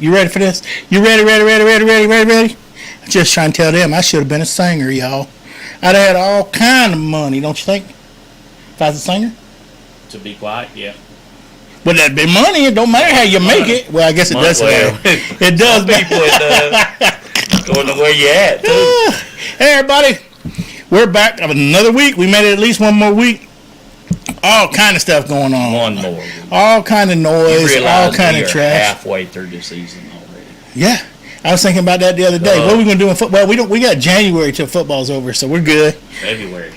You ready for this? You ready? Just trying to tell them I should have been a singer, y'all. I'd have had all kind of money, don't you think? If I was a singer? To be quiet, yeah. But that'd be money. It don't matter how you make it. Well, I guess it does. Well, it does. Some people, it does. Going to where you at, too. Hey, everybody. We're back of another week. We made it at least one more week. All kind of stuff going on. One more. All kind of noise. All kind of trash. Halfway through the season already. Yeah. I was thinking about that the other day. What are we going to do in football? We got January till football's over, so we're good. February,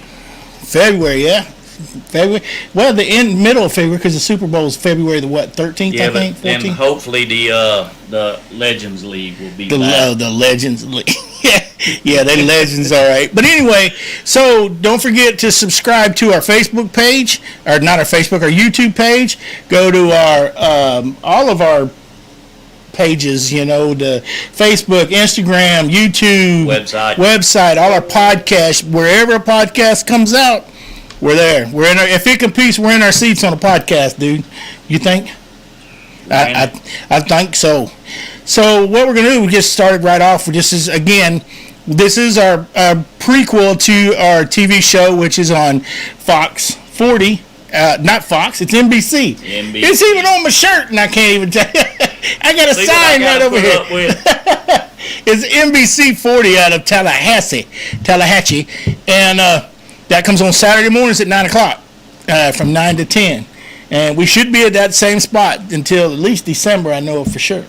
yeah. February. Well, the middle of February, because the Super Bowl is February the 13th, yeah, I think, 14th. And hopefully the Legends League will be back. The Legends League. Yeah, they legends, all right. But anyway, so don't forget to subscribe to our Facebook page, or not our Facebook, our YouTube page. Go to our all of our pages, the Facebook, Instagram, YouTube, website, all our podcasts. Wherever a podcast comes out, we're there. We're in our, if it competes, we're in our seats on a podcast, dude. You think? I think so. So what we're gonna do? We just started right off. This is our prequel to our TV show, which is on Fox 40. Not Fox, it's NBC. It's even on my shirt, and I can't even tell you. I got a sign right over here. It's NBC 40 out of Tallahatchie, and that comes on Saturday mornings at 9 o'clock, from 9 to 10. And we should be at that same spot until at least December, I know for sure.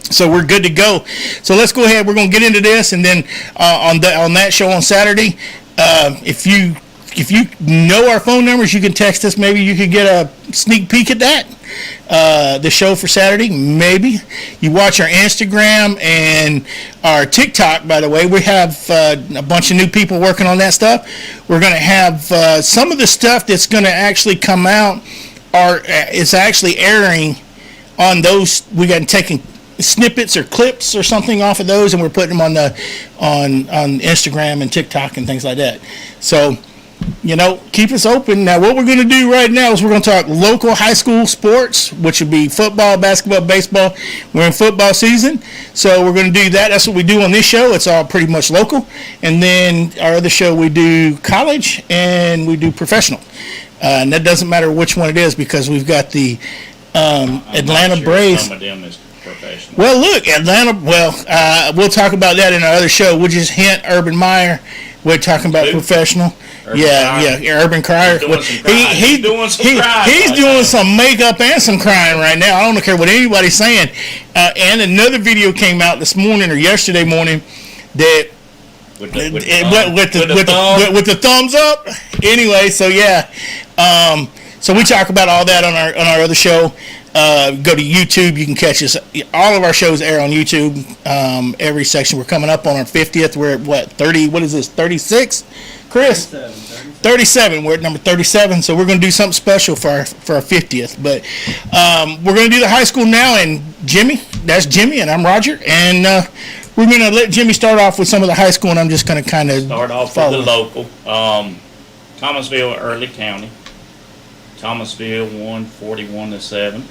So we're good to go. So let's go ahead. We're going to get into this, and then on that show on Saturday, if you know our phone numbers, you can text us. Maybe you could get a sneak peek at that. The show for Saturday, maybe. You watch our Instagram and our TikTok, by the way. We have a bunch of new people working on that stuff. We're going to have some of the stuff that's going to actually come out is actually airing on those. We got taken snippets or clips or something off of those, and we're putting them on Instagram and TikTok and things like that. So, keep us open. Now, what we're going to do right now is we're going to talk local high school sports, which would be football, basketball, baseball. We're in football season, so we're going to do that. That's what we do on this show. It's all pretty much local. And then our other show, we do college and we do professional. And that doesn't matter which one it is, because we've got the Atlanta Braves. Some of them is professional. Well, look, Atlanta. Well, we'll talk about that in our other show. We'll just hint Urban Meyer. We're talking about professional. Urban Crier. He's doing some crying. He's doing some makeup and some crying right now. I don't care what anybody's saying. And another video came out this morning or yesterday morning that with the thumbs up. Anyway, so yeah. So we talk about all that on our other show. Go to YouTube. You can catch us. All of our shows air on YouTube. Every section. We're coming up on our 50th. We're at 30. What is this? 36, Chris? 37. We're at number 37. So we're going to do something special for our 50th. But we're going to do the high school now. And Jimmy, that's Jimmy, and I'm Roger. And we're going to let Jimmy start off with some of the high school. And I'm just going to kind of start off with the local. Thomasville, Early County. Thomasville won 41-7.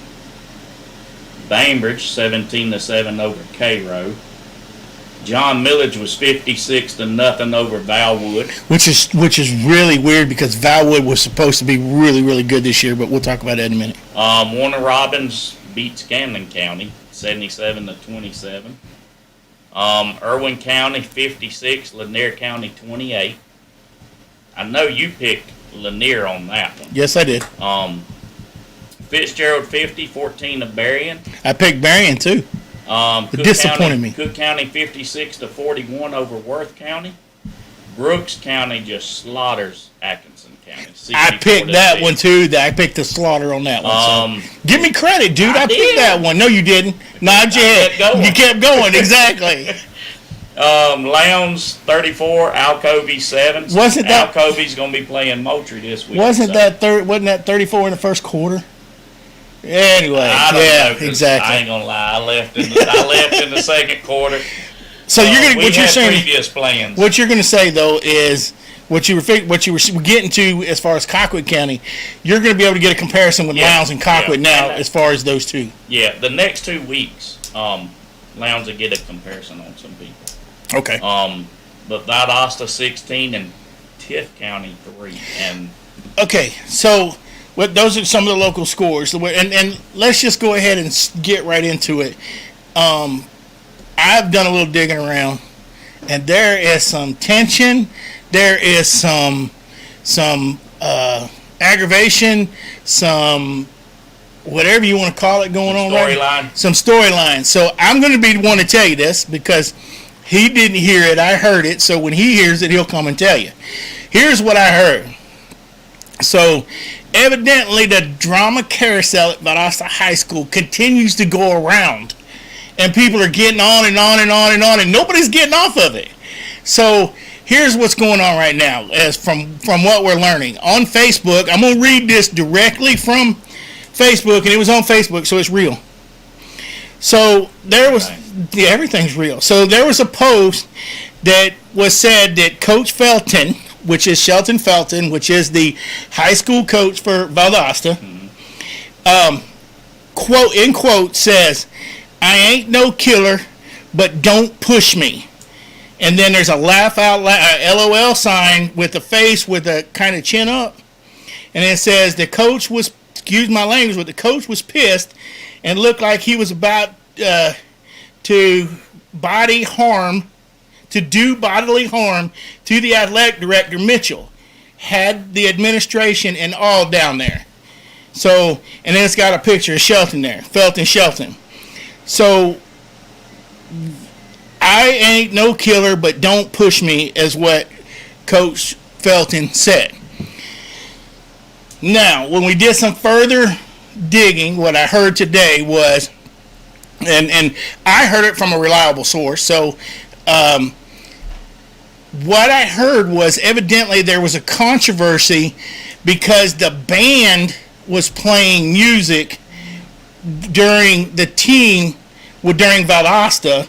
Bainbridge 17-7 over Cairo. John Millage was 56-0 over Valwood. Which is really weird, because Valwood was supposed to be really, really good this year, but we'll talk about that in a minute. Warner Robins beat Scanlon County 77-27. Irwin County 56, Lanier County 28. I know you picked Lanier on that one. Yes, I did. Fitzgerald 50-14 of Berrien. I picked Berrien too. It disappointed me. Cook County 56-41 over Worth County. Brooks County just slaughters Atkinson County. I picked that one too. I picked the slaughter on that one. So. Give me credit, dude. I picked that one. No, you didn't. Nod your head. You kept going. Exactly. Lowndes 34, Alcovey 7. Wasn't that Alcovey's going to be playing Moultrie this week? Wasn't that 34 in the first quarter? Anyway, know, exactly. I ain't gonna lie. I left in the second quarter. So what you're saying? Previous plans. What you're gonna say though is what you were getting to as far as Colquitt County. You're gonna be able to get a comparison with Lowndes and Colquitt now as far as those two. Yeah, the next 2 weeks Lowndes will get a comparison on some people. Okay. But Valdosta 16 and Tift County 3. And Okay, so those are some of the local scores, and let's just go ahead and get right into it. I've done a little digging around, and there is some tension. There is some aggravation, some whatever you want to call it going on. Storyline. Some storyline. So I'm going to be the one to tell you this because he didn't hear it. I heard it. So when he hears it, he'll come and tell you. Here's what I heard. So evidently the drama carousel at Valdosta High School continues to go around. And people are getting on and on and on and on, and nobody's getting off of it. So here's what's going on right now, as from what we're learning on Facebook. I'm gonna read this directly from Facebook, and it was on Facebook, so it's real. So there was everything's real. So there was a post that was said that Coach Felton, which is Shelton Felton, which is the high school coach for Valdosta, quote in quote says, "I ain't no killer, but don't push me." And then there's a laugh out loud, LOL sign with a face with a kind of chin up. And it says the coach was, excuse my language, but the coach was pissed and looked like he was about to do bodily harm to the athletic director, Mitchell. Had the administration and all down there. So, and then it's got a picture of Shelton there, Shelton. So, I ain't no killer, but don't push me, is what Coach Felton said. Now, when we did some further digging, what I heard today was, and I heard it from a reliable source, so what I heard was evidently there was a controversy because the band was playing music during Valdosta,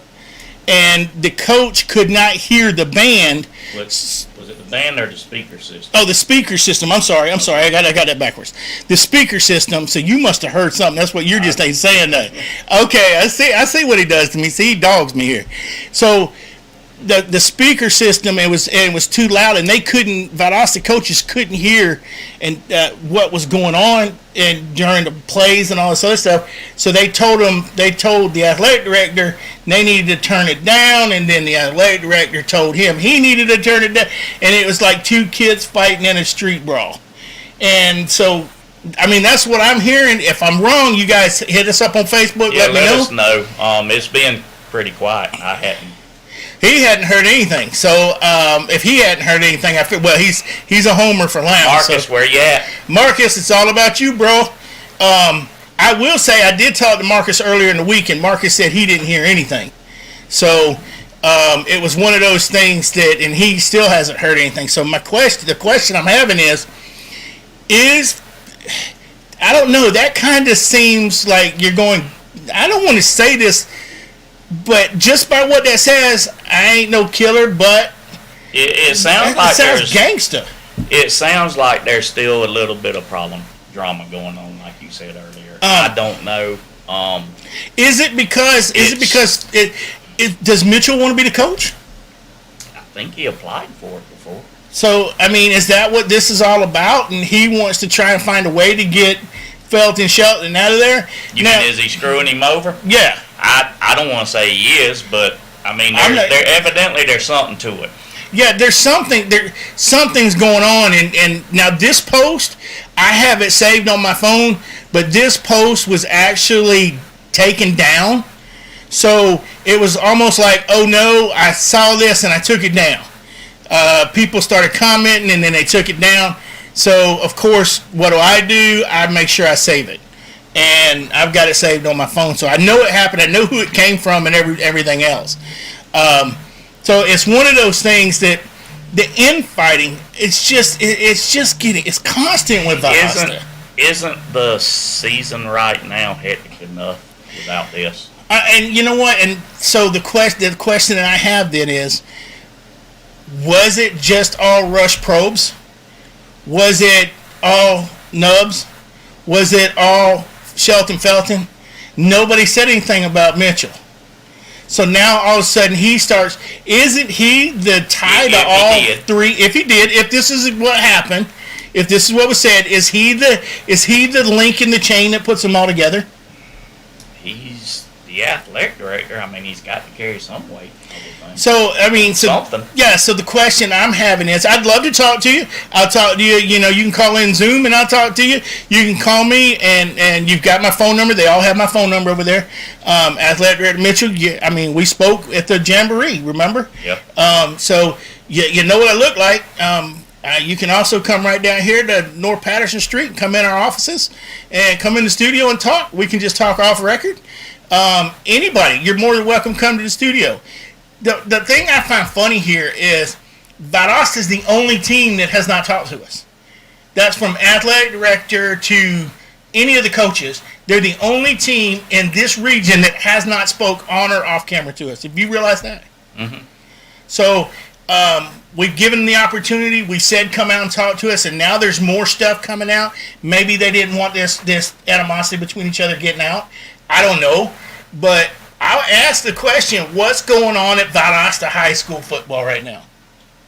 and the coach could not hear the band. Was it the band or the speaker system? Oh, the speaker system. I'm sorry. I got that backwards. The speaker system. So you must have heard something. That's what you're just saying. Okay, I see what he does to me. See, he dogs me here. So the speaker system, it was too loud, and Valdosta coaches couldn't hear and what was going on and during the plays and all this other stuff. So they told the athletic director they needed to turn it down, and then the athletic director told him he needed to turn it down, and it was like two kids fighting in a street brawl. And so, I mean, that's what I'm hearing. If I'm wrong, you guys hit us up on Facebook. Yeah, let me know. Us know. It's been pretty quiet. He hadn't heard anything. So if he hadn't heard anything, I feel he's a homer for Lowndes. Marcus, where you at? Marcus, it's all about you, bro. I will say I did talk to Marcus earlier in the week, and Marcus said he didn't hear anything. So it was one of those things and he still hasn't heard anything. So the question I'm having is I don't know. That kind of seems like you're going. I don't want to say this, but just by what that says, I ain't no killer, but it sounds like sounds gangster. It sounds like there's still a little bit of drama going on, like you said earlier. I don't know. Is it because does Mitchell want to be the coach? I think he applied for it before. So I mean, is that what this is all about? And he wants to try and find a way to get Felton Shelton out of there. Mean, is he screwing him over? Yeah. I don't want to say he is, but I mean, evidently there's something to it. Yeah, something's going on, and now this post, I have it saved on my phone, but this post was actually taken down. So it was almost like, oh no, I saw this and I took it down. People started commenting and then they took it down. So of course, what do? I make sure I save it. And I've got it saved on my phone, so I know it happened. I know who it came from and everything else. So it's one of those things that the infighting, it's constant with Valdosta. Isn't the season right now hectic enough without this? And you know what? And so the question that I have then is, was it just all rush probes? Was it all nubs? Was it all Shelton Felton? Nobody said anything about Mitchell. So now all of a sudden he starts. Isn't he the tie to all three? If he did, if this is what happened, if this is what was said, is he the link in the chain that puts them all together? He's the athletic director. I mean, he's got to carry some weight. So I mean, something. Yeah. So the question I'm having is, I'd love to talk to you. I'll talk to you. You know, you can call in Zoom and I'll talk to you. You can call me, and you've got my phone number. They all have my phone number over there. Athletic Director Mitchell. Yeah, I mean, we spoke at the Jamboree. Remember? Yep. So you know what I look like. You can also come right down here to North Patterson Street and come in our offices and come in the studio and talk. We can just talk off record. Anybody, you're more than welcome to come to the studio. The thing I find funny here is Valdosta is the only team that has not talked to us. That's from athletic director to any of the coaches. They're the only team in this region that has not spoke on or off camera to us. Have you realized that? Mm-hmm. So we've given them the opportunity. We said come out and talk to us, and now there's more stuff coming out. Maybe they didn't want this animosity between each other getting out. I don't know, but I'll ask the question, what's going on at Valdosta High School football right now?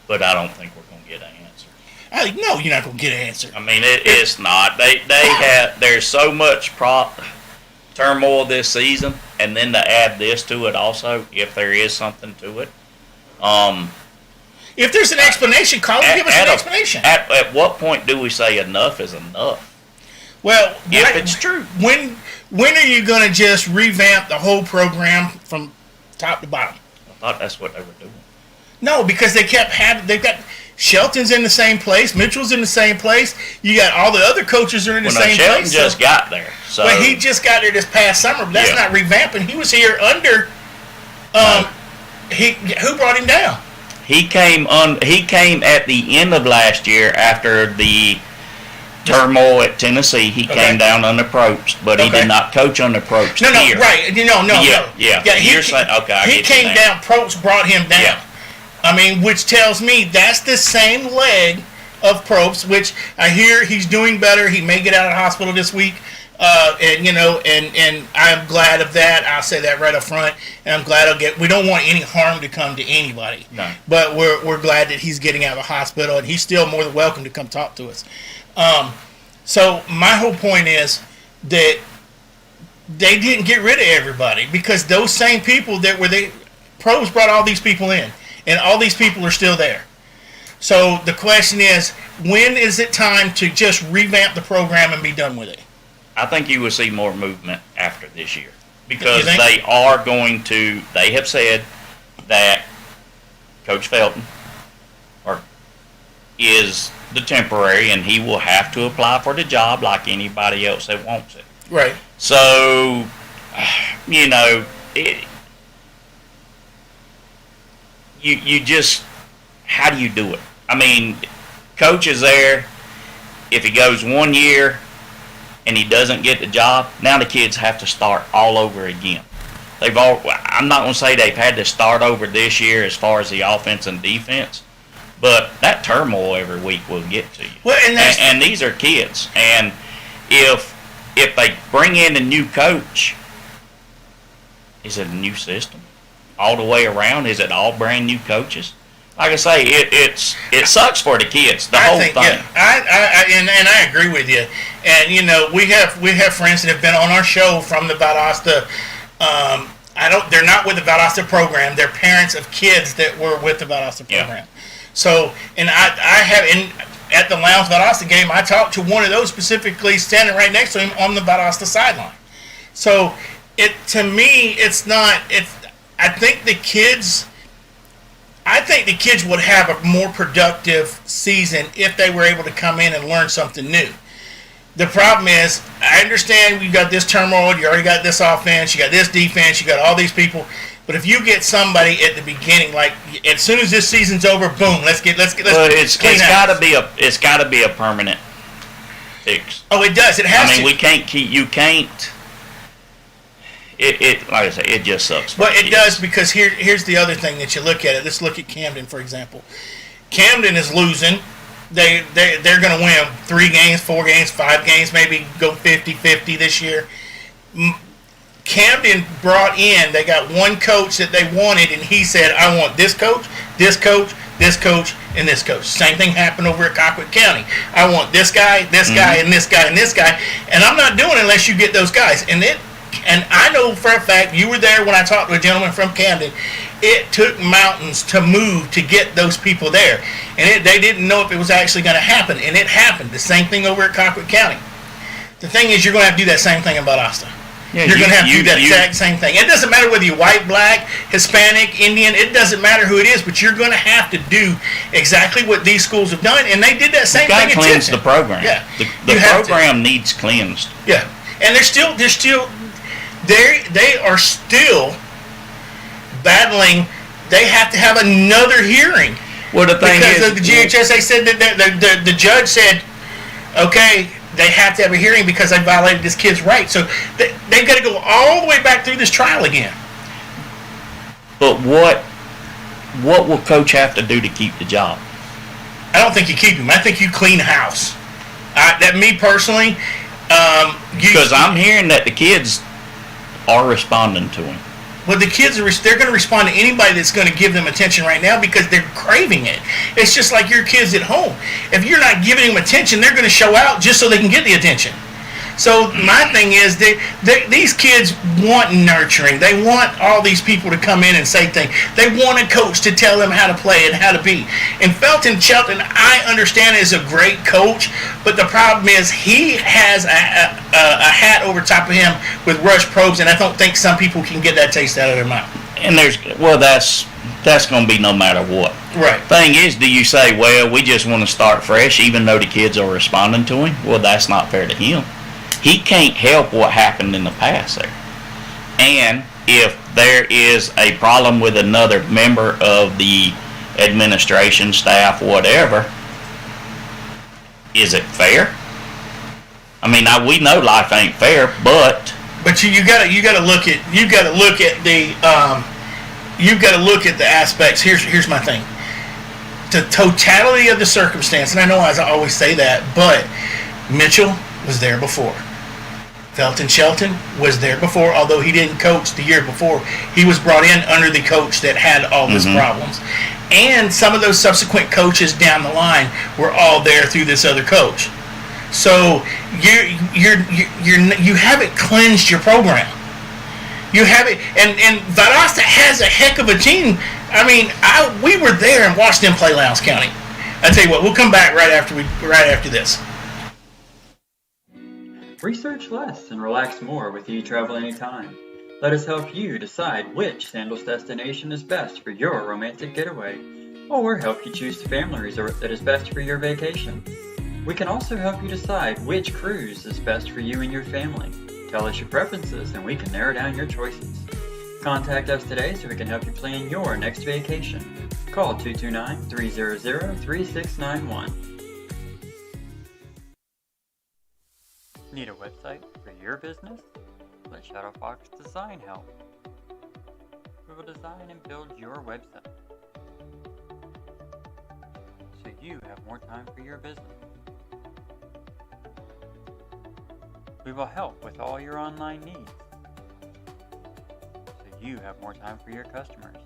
But I don't think we're going to get an answer. No, you're not going to get an answer. I mean, it's not. There's so much turmoil this season, and then to add this to it also, if there is something to it. If there's an explanation, call and give us an explanation. At what point do we say enough is enough? Well, if it's true. When are you going to just revamp the whole program from top to bottom? I thought that's what they were doing. No, because they've got Shelton's in the same place, Mitchell's in the same place. You got all the other coaaches are in the same Shelton place. Shelton just got there. So. Well, he just got there this past summer, but that's not revamping. He was here under. Who brought him down? He came at the end of last year after the turmoil at Tennessee. He came down unapproached, but he did not coach unapproached. No, right. No. Yeah. He came down. Probst brought him down. Yeah. I mean, which tells me that's the same leg of Probst, which I hear he's doing better. He may get out of the hospital this week. And I'm glad of that. I'll say that right up front. And I'm glad we don't want any harm to come to anybody. No. But we're glad that he's getting out of the hospital, and he's still more than welcome to come talk to us. So my whole point is that they didn't get rid of everybody, because those same people pros brought all these people in, and all these people are still there. So the question is, when is it time to just revamp the program and be done with it? I think you will see more movement after this year, because they are going to. They have said that Coach Felton is the temporary, and he will have to apply for the job like anybody else that wants it. Right. So, you just, how do you do it? I mean, coach is there. If he goes 1 year and he doesn't get the job, now the kids have to start all over again. I'm not going to say they've had to start over this year as far as the offense and defense, but that turmoil every week will get to you. Well, and these are kids, and if they bring in a new coach, is it a new system all the way around? Is it all brand new coaches? Like I say, it sucks for the kids. The whole thing. Yeah, I agree with you. And we have friends that have been on our show from the Valdosta. They're not with the Valdosta program. They're parents of kids that were with the Valdosta program. Yeah. So, and at the Lowndes Valdosta game, I talked to one of those specifically, standing right next to him on the Valdosta sideline. So, to me, it's not. I think the kids would have a more productive season if they were able to come in and learn something new. The problem is, I understand you got this turmoil, you already got this offense, you got this defense, you got all these people. But if you get somebody at the beginning, like as soon as this season's over, boom, let's well, it's got to be a permanent fix. Oh, it does. It has to. We can't keep. You can't. It like I say, it just sucks. Well, it does, because here's the other thing that you look at it. Let's look at Camden, for example. Camden is losing. They're going to win 3 games, 4 games, 5 games, maybe go 50-50 this year. Camden brought in, they got one coach that they wanted, and he said, I want this coach, this coach, this coach, and this coach. Same thing happened over at Cockwood County. I want this guy, and this guy, and this guy, and I'm not doing it unless you get those guys. And I know for a fact, you were there when I talked to a gentleman from Camden, it took mountains to move to get those people there. And they didn't know if it was actually going to happen, and it happened. The same thing over at Cockwood County. The thing is, you're going to have to do that same thing in Valdosta. Yeah, you're going to have to do that exact same thing. It doesn't matter whether you're white, black, Hispanic, Indian. It doesn't matter who it is, but you're going to have to do exactly what these schools have done, and they did that same thing. You've got to cleanse the program. Yeah, the program needs cleansed. Yeah, and they are still battling. They have to have another hearing. Well, the thing because of the GHSA said that the judge said, okay, they have to have a hearing because they violated this kid's rights. So they've got to go all the way back through this trial again. But what will coach have to do to keep the job? I don't think you keep him. I think you clean house. Me personally, because I'm hearing that the kids are responding to him. Well, the kids they're going to respond to anybody that's going to give them attention right now because they're craving it. It's just like your kids at home. If you're not giving them attention, they're going to show out just so they can get the attention. So my thing is, these kids want nurturing. They want all these people to come in and say things. They want a coach to tell them how to play and how to be. And Felton Shelton, I understand, is a great coach, but the problem is he has a hat over top of him with rush probes, and I don't think some people can get that taste out of their mouth. And that's going to be no matter what. Right. Thing is, do you say, well, we just want to start fresh even though the kids are responding to him? Well, that's not fair to him. He can't help what happened in the past there. And if there is a problem with another member of the administration, staff, whatever, is it fair? I mean, we know life ain't fair, but you gotta look at the aspects. Here's my thing. The totality of the circumstance, and I know I always say that, but Mitchell was there before. Felton Shelton was there before, although he didn't coach the year before. He was brought in under the coach that had all these problems. And some of those subsequent coaches down the line were all there through this other coach. So you haven't cleansed your program. You haven't, and Valdosta has a heck of a team. I mean, we were there and watched them play Lowndes County. I tell you what, we'll come back right after this. Research less and relax more with eTravel Anytime. Let us help you decide which Sandals destination is best for your romantic getaway, or help you choose the family resort that is best for your vacation. We can also help you decide which cruise is best for you and your family. Tell us your preferences and we can narrow down your choices. Contact us today so we can help you plan your next vacation. Call 229-300-3691. Need a website for your business? Let Shadowfox Design help. We will design and build your website so you have more time for your business. We will help with all your online needs so you have more time for your customers.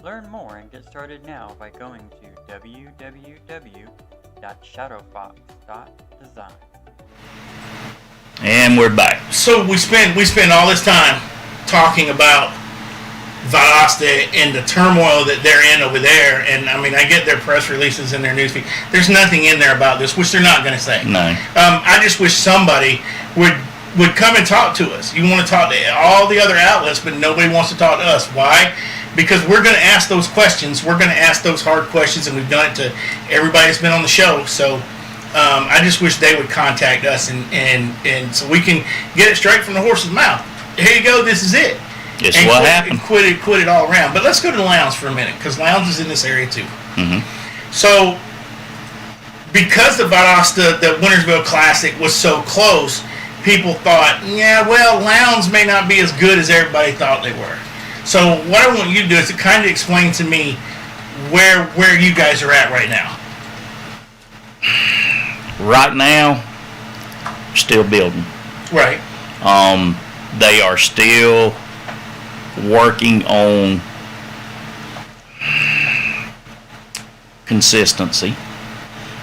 Learn more and get started now by going to www.shadowfox.design. And we're back. So we spend all this time talking about Valdosta and the turmoil that they're in over there. And I mean, I get their press releases and their newsfeed. There's nothing in there about this, which they're not going to say. No. I just wish somebody would come and talk to us. You want to talk to all the other outlets, but nobody wants to talk to us. Why? Because we're going to ask those questions. We're going to ask those hard questions, and we've done it to everybody that's been on the show. So I just wish they would contact us and so we can get it straight from the horse's mouth. Here you go. This is it. This is what happened. Quit it all around. But let's go to Lowndes for a minute, because Lowndes is in this area too. Mm-hmm. So because the Wintersville Classic was so close, people thought, yeah, well, Lowndes may not be as good as everybody thought they were. So what I want you to do is to kind of explain to me where you guys are at right now. Right now, still building. Right. they are still working on consistency.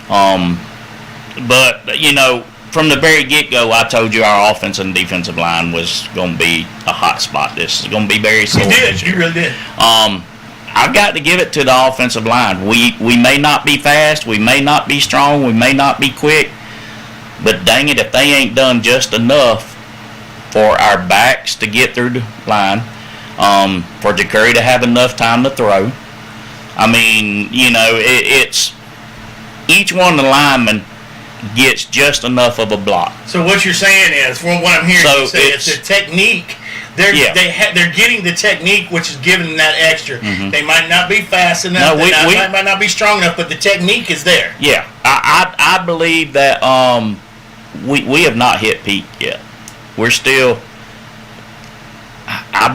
But, you know, from the very get-go, I told you our offensive and defensive line was going to be a hot spot. This is going to be very sore. You did. You really did. I've got to give it to the offensive line. We may not be fast. We may not be strong. We may not be quick. But dang it, if they ain't done just enough for our backs to get through the line, for Ja'Curry to have enough time to throw. I mean, you know, it's each one of the linemen gets just enough of a block. So what you're saying is, from what I'm hearing you say, it's the technique. They're getting the technique, which is giving them that extra. Mm-hmm. They might not be fast enough. They might not be strong enough, but the technique is there. Yeah, I believe that we have not hit peak yet. We're still. I'll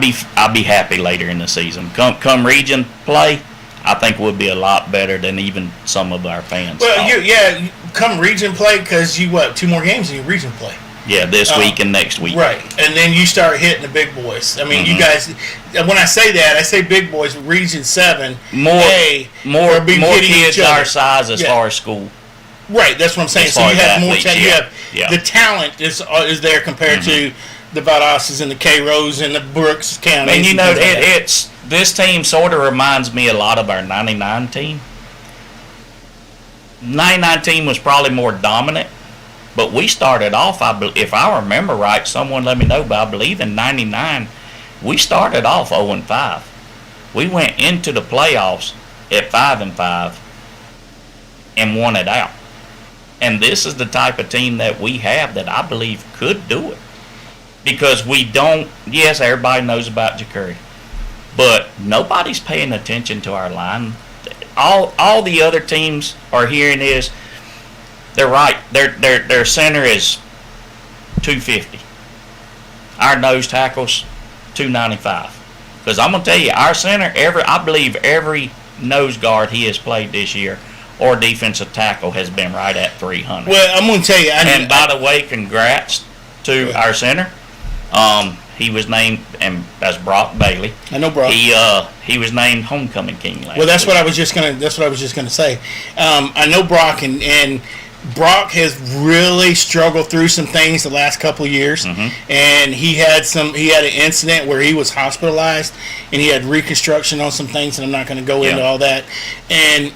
be happy later in the season. Come region play, I think we'll be a lot better than even some of our fans. Well, come region play because 2 more games in your region play. Yeah, this week and next week. Right, and then you start hitting the big boys. I mean, you guys. When I say that, I say big boys. Region 7. More kids our size as far as school. Right, that's what I'm saying. So you have more talent. The talent is there compared to the Valdostas and the K-Rose and the Brooks counties. And you know, it's this team sort of reminds me a lot of our 99 team. 99 team was probably more dominant, but we started off, if I remember right, someone let me know, but I believe in 99, we started off 0-5. We went into the playoffs at 5-5 and won it out. And this is the type of team that we have that I believe could do it. Because we don't, yes, everybody knows about Ja'Curry, but nobody's paying attention to our line. All the other teams are hearing is, they're right, their center is 250. Our nose tackles, 295. Because I'm going to tell you, our center, I believe every nose guard he has played this year or defensive tackle has been right at 300. Well, I'm going to tell you. And by the way, congrats to our center. He was named as Brock Bailey. I know Brock. He was named homecoming king last. Well, that's week. what I was just gonna say. I know Brock, and Brock has really struggled through some things the last couple of years, and he had an incident where he was hospitalized, and he had reconstruction on some things, and I'm not going to go into all that. And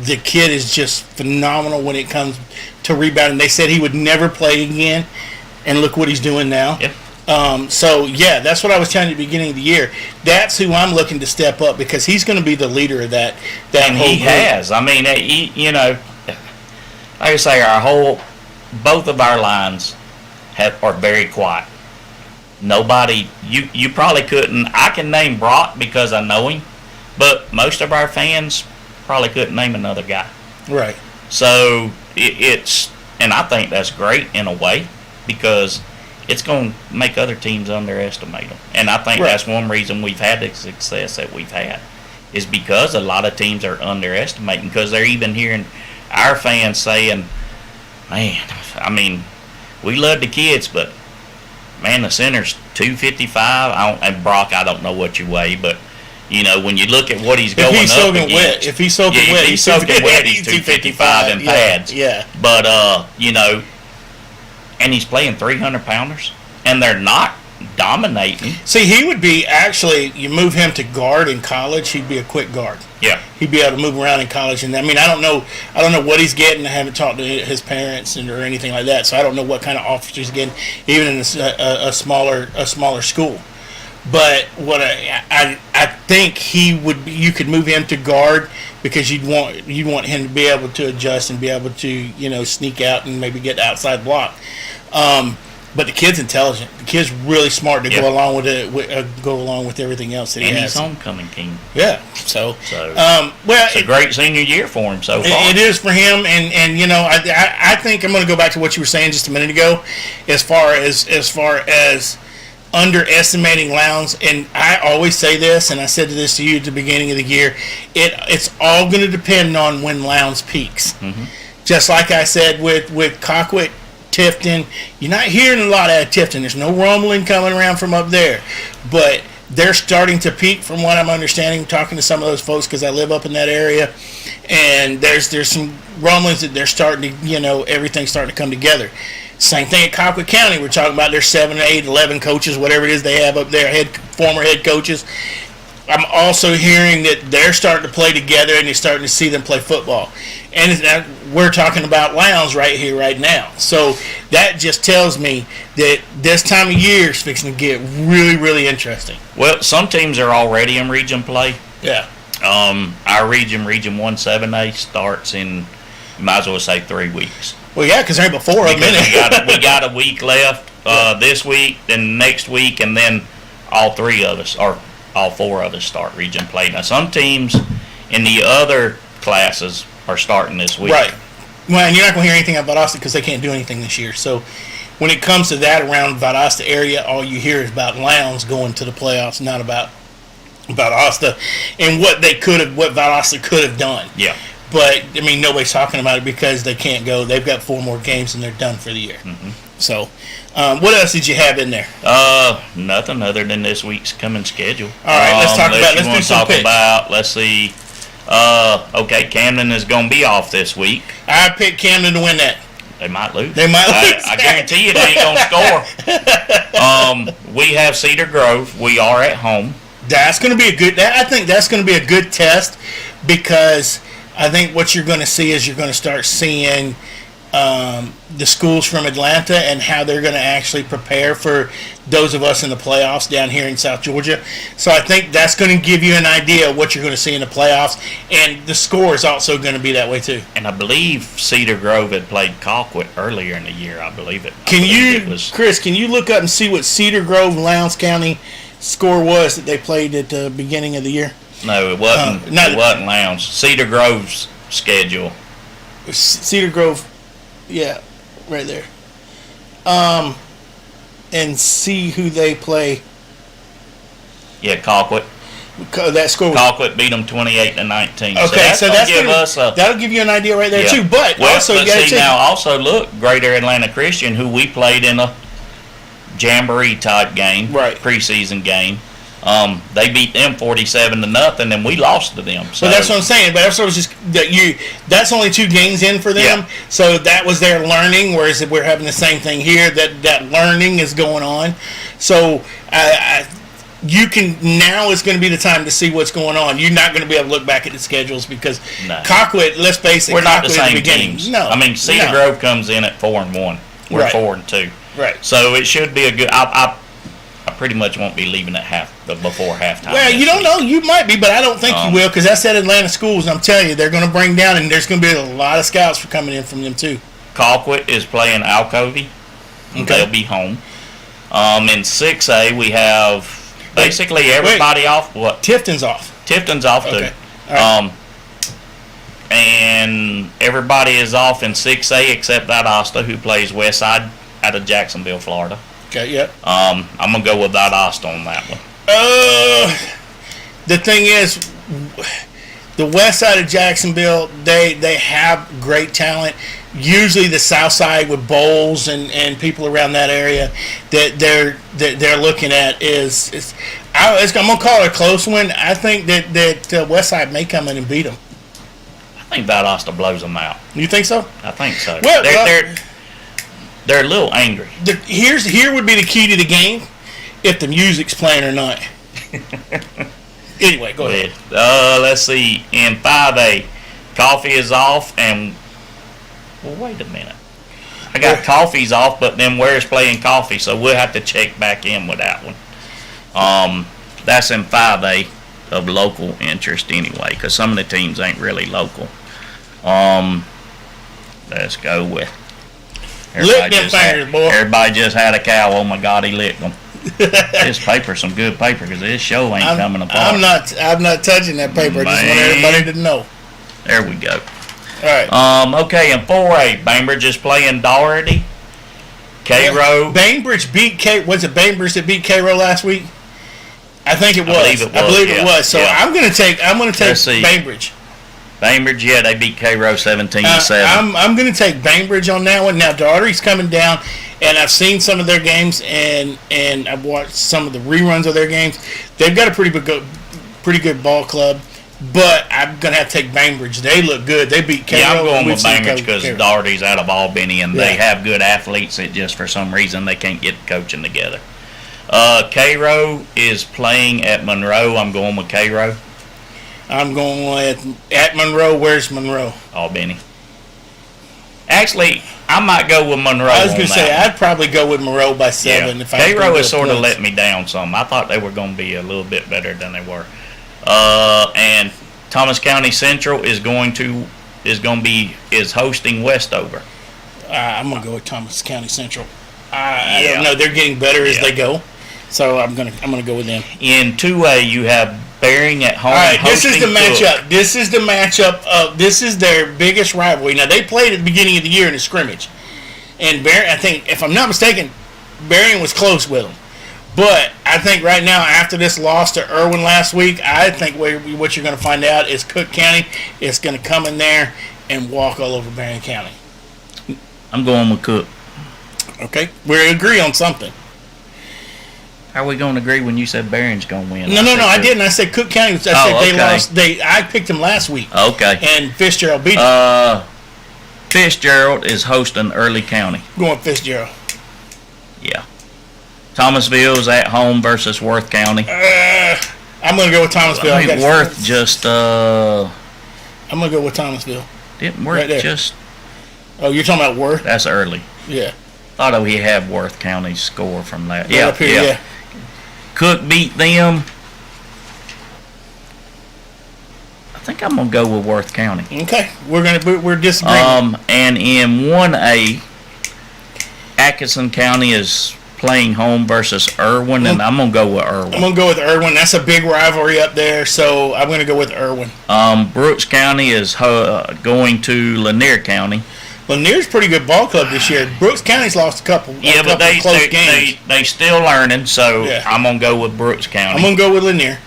the kid is just phenomenal when it comes to rebounding. They said he would never play again. And look what he's doing now. Yep. That's what I was telling you at the beginning of the year. That's who I'm looking to step up because he's going to be the leader of that and whole he group. has. I mean, like I say, both of our lines are very quiet. Nobody, you probably couldn't. I can name Brock because I know him, but most of our fans probably couldn't name another guy. Right. So and I think that's great in a way. Because it's going to make other teams underestimate them. And I think that's one reason we've had the success that we've had is because a lot of teams are underestimating because they're even hearing our fans saying, man, I mean, we love the kids, but, man, the center's 255. And Brock, I don't know what you weigh, but, you know, when you look at what he's going up against. If he's soaking wet, he's 255 in pads. Yeah. But, you know, and he's playing 300-pounders, and they're not dominating. See, he would be you move him to guard in college, he'd be a quick guard. Yeah. He'd be able to move around in college. And I mean, I don't know what he's getting. I haven't talked to his parents or anything like that, so I don't know what kind of offers he's getting, even in a smaller school. But what I think you could move him to guard because you'd want him to be able to adjust and be able to sneak out and maybe get outside block. But the kid's intelligent. The kid's really smart to go along with everything else that he has. And he's homecoming king. Yeah. So it's a great senior year for him so far. It is for him, and I think I'm going to go back to what you were saying just a minute ago, as far as underestimating Lowndes. And I always say this, and I said this to you at the beginning of the year. It's all going to depend on when Lowndes peaks. Mm-hmm. Just like I said with Colquitt Tifton. You're not hearing a lot out of Tifton. There's no rumbling coming around from up there. But they're starting to peak from what I'm understanding, talking to some of those folks because I live up in that area. And there's some rumblings that they're starting to, everything's starting to come together. Same thing at Colquitt County. We're talking about their 7, 8, 11 coaches, whatever it is they have up there, former head coaches. I'm also hearing that they're starting to play together and you're starting to see them play football. And we're talking about Lowndes right here, right now. So that just tells me that this time of year is fixing to get really, really interesting. Well, some teams are already in region play. Yeah. Our Region 1-7A, starts in, you might as well say 3 weeks. Well, yeah, because there ain't but 4 of them in it. We got a week left this week, then next week, and then all 3 of us, or all 4 of us, start region play. Now, some teams in the other classes are starting this week. Right. Well, and you're not going to hear anything about Valdosta because they can't do anything this year. So when it comes to that around Valdosta area, all you hear is about Lowndes going to the playoffs, not about Valdosta and what Valdosta could have done. Yeah. But, I mean, nobody's talking about it because they can't go. They've got 4 more games and they're done for the year. Mm-hmm. So, what else did you have in there? Nothing other than this week's coming schedule. All right, let's talk about. Let's do some picks. Let's see. Okay, Camden is going to be off this week. I picked Camden to win that. They might lose. I guarantee you they ain't going to score. We have Cedar Grove. We are at home. That's going to be a good. I think that's going to be a good test because I think what you're going to see is you're going to start seeing the schools from Atlanta and how they're going to actually prepare for those of us in the playoffs down here in South Georgia. So I think that's going to give you an idea of what you're going to see in the playoffs, and the score is also going to be that way too. And I believe Cedar Grove had played Colquitt earlier in the year. I believe it. Chris, can you look up and see what Cedar Grove and Lowndes County score was that they played at the beginning of the year? No, it wasn't. It wasn't Lowndes. Cedar Grove's schedule. Cedar Grove, yeah, right there. And see who they play. Yeah, Colquitt. That score. Colquitt beat them 28-19. Okay, so that'll give you an idea right there too. But also, also look, Greater Atlanta Christian, who we played in a jamboree type game, right, preseason game. They beat them 47-0, and we lost to them. So but that's what I'm saying. But that's what was that's only 2 games in for them. Yeah. So that was their learning. Whereas we're having the same thing here. That learning is going on. So now is going to be the time to see what's going on. You're not going to be able to look back at the schedules because Colquitt, let's face it, we're not the same beginning. teams. No, I mean Cedar Grove comes in at 4-1. We're 4-2. Right. So it should be a good. I pretty much won't be leaving at before halftime. Well, you don't know. You might be, but I don't think you will because that's at Atlanta schools. And I'm telling you, they're going to bring down, and there's going to be a lot of scouts for coming in from them too. Colquitt is playing Alcovey. Okay. They'll be home. In 6A, we have basically everybody off. What? Tifton's off. Tifton's off too. Okay. Right. And everybody is off in 6A except Valdosta, who plays Westside out of Jacksonville, Florida. Okay, yep. I'm going to go with Valdosta on that one. The thing is, the west side of Jacksonville, they have great talent. Usually the south side with Bowles and people around that area that they're looking at is I'm going to call it a close one. I think that west side may come in and beat them. I think Valdosta blows them out. You think so? I think so. Well, they're a little angry. Here would be the key to the game, if the music's playing or not. Anyway, go ahead. Let's see. In 5A, Coffee is off, and wait a minute. I got Coffee's off, but then where's playing Coffee? So we'll have to check back in with that one. That's in 5A of local interest anyway, because some of the teams ain't really local. Let's go with. Lick them fingers, boy. Everybody just had a cow. Oh my God, he licked them. This paper's some good paper because this show ain't coming apart. I'm not touching that paper. I just want everybody to know. There we go. All right. Okay, in 4A, Bainbridge is playing Doherty. Cairo. Bainbridge beat was it Bainbridge that beat Cairo last week? I think it was. I believe it was. So yeah. I'm gonna take Bainbridge. Bainbridge, yeah, they beat Cairo 17-7. I'm going to take Bainbridge on that one. Now, Daugherty's coming down, and I've seen some of their games, and I've watched some of the reruns of their games. They've got a pretty good ball club, but I'm going to have to take Bainbridge. They look good. They beat Cairo. Yeah, I'm going with Bainbridge because Daugherty's out of Albany, and they have good athletes. It just, for some reason, they can't get coaching together. Cairo is playing at Monroe. I'm going with Cairo. I'm going at Monroe. Where's Monroe? Albany. Actually, I might go with Monroe. I was going to say, I'd probably go with Monroe by 7. Yeah. If Cairo has sort of let me down some. I thought they were going to be a little bit better than they were. And Thomas County Central is hosting Westover. I'm going to go with Thomas County Central. I don't know. They're getting better as they go. So I'm gonna go with them. In 2A, you have Bering at home. All right, this is the matchup. Cook. This is the matchup. This is their biggest rivalry. Now they played at the beginning of the year in a scrimmage, and Bering, I think, if I'm not mistaken, Bering was close with them. But I think right now, after this loss to Irwin last week, I think what you're going to find out is Cook County is going to come in there and walk all over Bering County. I'm going with Cook. Okay, we agree on something. How are we going to agree when you said Bering's going to win? No, I didn't. I said Cook County. They lost. I picked them last week. Okay. And Fitzgerald beat them. Fitzgerald is hosting Early County. Going with Fitzgerald. Yeah. Thomasville's at home versus Worth County. I'm going to go with Thomasville. I think Worth just. I'm going to go with Thomasville. Didn't Worth just. Oh, you're talking about Worth? That's early. Yeah. Thought we had Worth County's score from that. Right up here, yeah. Cook beat them. I think I'm gonna go with Worth County. Okay, we're disagreeing. And in 1A, Atkinson County is playing home versus Irwin, and I'm gonna go with Irwin. I'm gonna go with Irwin. That's a big rivalry up there, so I'm gonna go with Irwin. Brooks County is going to Lanier County. Lanier's a pretty good ball club this year. Brooks County's lost a couple close games. They still learning, so yeah. I'm gonna go with Brooks County. I'm gonna go with Lanier.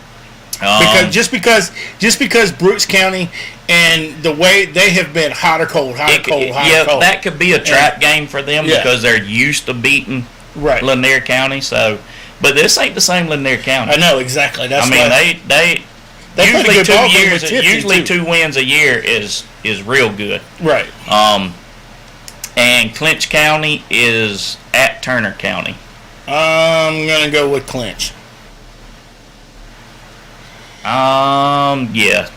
Because Brooks County and the way they have been hot or cold. That could be a trap game for them because they're used to beating Lanier County. So, but this ain't the same Lanier County. I know exactly. That's they usually 2 wins a year is real good. Right. And Clinch County is at Turner County. I'm gonna go with Clinch. Yeah.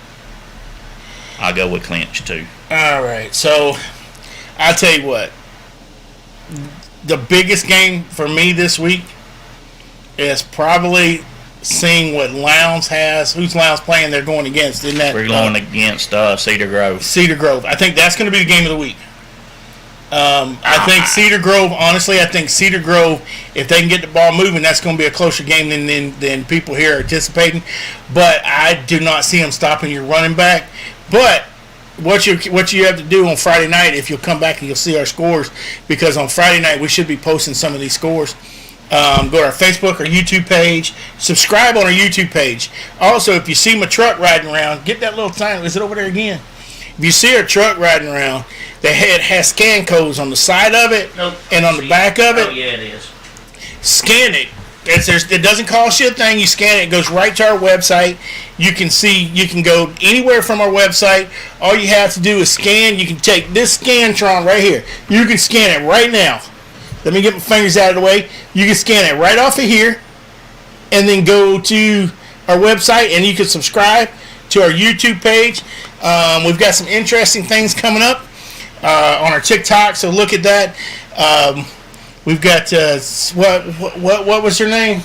I'll go with Clinch too. All right. So, I'll tell you what. The biggest game for me this week is probably seeing what Lowndes has. Who's Lowndes playing? They're going against. Isn't that? We're going against Cedar Grove. Cedar Grove. I think that's going to be the game of the week. I think Cedar Grove. Honestly, I think Cedar Grove. If they can get the ball moving, that's going to be a closer game than people here are anticipating. But I do not see them stopping your running back. But what you have to do on Friday night, if you'll come back and you'll see our scores, because on Friday night we should be posting some of these scores. Go to our Facebook or YouTube page. Subscribe on our YouTube page. Also, if you see my truck riding around, get that little sign. Is it over there again? If you see our truck riding around, it has scan codes on the side of it and on the back of it. Oh, yeah, it is. Scan it. It doesn't cost you a thing. You scan it. It goes right to our website. You can go anywhere from our website. All you have to do is scan. You can take this Scantron right here. You can scan it right now. Let me get my fingers out of the way. You can scan it right off of here and then go to our website and you can subscribe to our YouTube page. We've got some interesting things coming up on our TikTok, so look at that. We've got what was her name?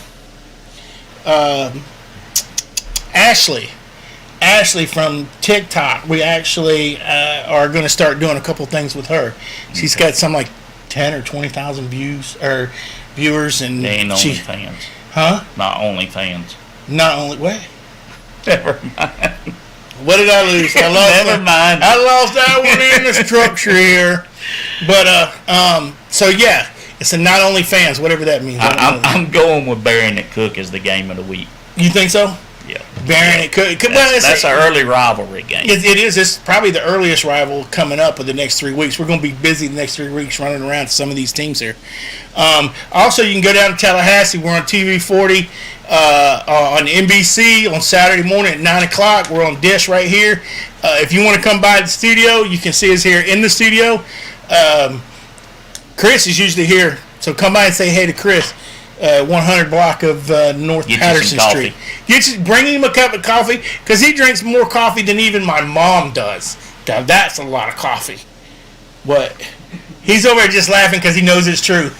Ashley from TikTok. We actually are going to start doing a couple things with her. She's got some like 10 or 20,000 viewers, and they ain't only fans. Huh? Not only fans. Not only what? Never mind. What did I lose? Never mind. I lost that one in the structure here. But so yeah, it's a not only fans, whatever that means. I'm going with Barron at Cook as the game of the week. You think so? Yeah. Barron, it could. That's an early rivalry game. It is. It's probably the earliest rival coming up in the next 3 weeks. We're going to be busy the next 3 weeks running around to some of these teams here. Also, you can go down to Tallahassee. We're on TV 40 on NBC on Saturday morning at 9 o'clock. We're on Dish right here. If you want to come by the studio, you can see us here in the studio. Chris is usually here, so come by and say hey to Chris. 100 block of North Get Patterson Street. Bring him a cup of coffee because he drinks more coffee than even my mom does. Now, that's a lot of coffee. But he's over there just laughing because he knows it's true.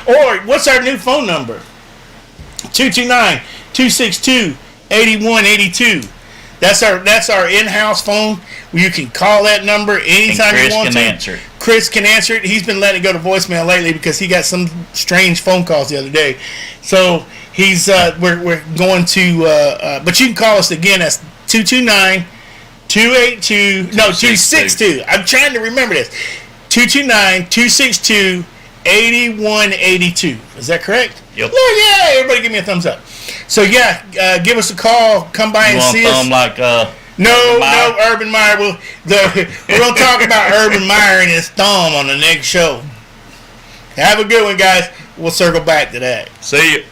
Or what's our new phone number? 229-262-8182. That's our in-house phone. You can call that number anytime you want to. Chris can answer it. Chris can answer it. He's been letting it go to voicemail lately because he got some strange phone calls the other day. So he's we're going to but you can call us again. That's 262. I'm trying to remember this. 229-262-8182. Is that correct? Yep. Oh, yeah, everybody give me a thumbs up. So yeah, give us a call. Come by and see us. Like No, Urban Meyer. We're going to talk about Urban Meyer and his thumb on the next show. Have a good one, guys. We'll circle back to that. See you.